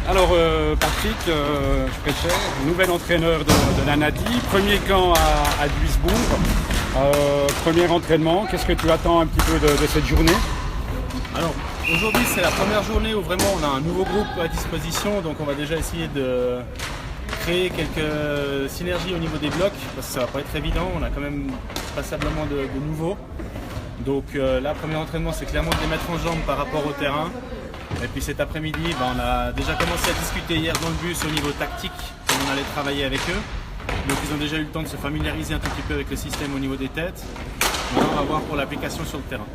Alors Patrick Fréchet, nouvel entraîneur de la NADI, premier camp à Duisbourg, premier entraînement, qu'est-ce que tu attends un petit peu de cette journée? Alors aujourd'hui c'est la première journée où vraiment on a un nouveau groupe à disposition, donc on va déjà essayer de créer quelques synergies au niveau des blocs, parce que ça va pas être évident, on a quand même passablement de nouveaux. Donc là, premier entraînement, c'est clairement de les mettre en jambes par rapport au terrain. Et puis cet après-midi, on a déjà commencé à discuter hier dans le bus au niveau tactique, comme on allait travailler avec eux. Donc ils ont déjà eu le temps de se familiariser un tout petit peu avec le système au niveau des têtes. Maintenant, on va voir pour l'application sur le terrain.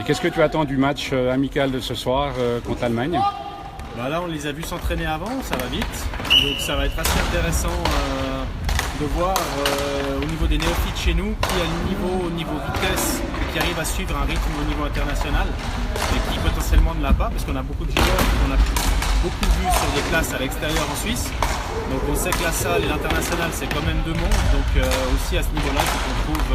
Et qu'est-ce que tu attends du match amical de ce soir contre l'Allemagne? Là, on les a vus s'entraîner avant, ça va vite. Donc ça va être assez intéressant de voir au niveau des néophytes chez nous qui a le niveau, au niveau vitesse, qui arrive à suivre un rythme au niveau international et qui potentiellement ne l'a pas, parce qu'on a beaucoup de joueurs qu'on a beaucoup vus sur des classes à l'extérieur en Suisse. Donc on sait que la salle et l'international c'est quand même deux mondes, donc aussi à ce niveau-là c'est qu'on trouve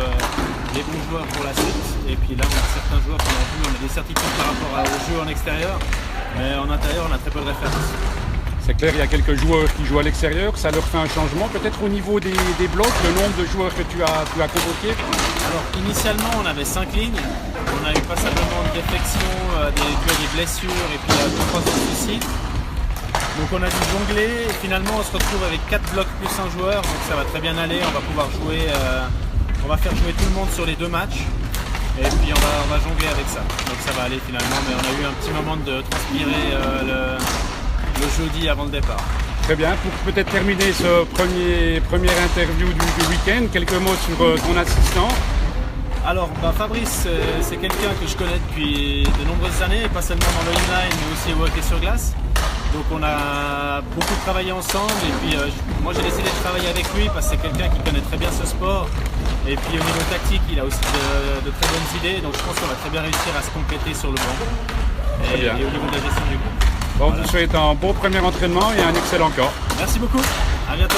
les bons joueurs pour la suite. Et puis là on a certains joueurs qu'on a vus, on a des certitudes par rapport au jeu en extérieur, mais en intérieur on a très peu de références. C'est clair, il y a quelques joueurs qui jouent à l'extérieur, ça leur fait un changement, peut-être au niveau des blocs, le nombre de joueurs que tu as convoqués? Alors initialement on avait 5 lignes, on a eu passablement de défections, des blessures et puis 2-3 autres soucis. Donc on a dû jongler et finalement on se retrouve avec 4 blocs plus un joueur, donc ça va très bien aller, on va pouvoir jouer, on va faire jouer tout le monde sur les 2 matchs et puis on va jongler avec ça. Donc ça va aller finalement, mais on a eu un petit moment de transpirer le jeudi avant le départ. Très bien, pour peut-être terminer ce première interview du week-end, quelques mots sur ton assistant. Alors Fabrice, c'est quelqu'un que je connais depuis de nombreuses années, pas seulement dans le inline mais aussi au hockey sur glace. Donc on a beaucoup travaillé ensemble et puis moi j'ai décidé de travailler avec lui parce que c'est quelqu'un qui connaît très bien ce sport. Et puis au niveau tactique, il a aussi de très bonnes idées, donc je pense qu'on va très bien réussir à se compléter sur le banc et au niveau de la gestion du groupe. Bon, voilà. Je vous souhaite un bon premier entraînement et un excellent camp. Merci beaucoup, à bientôt.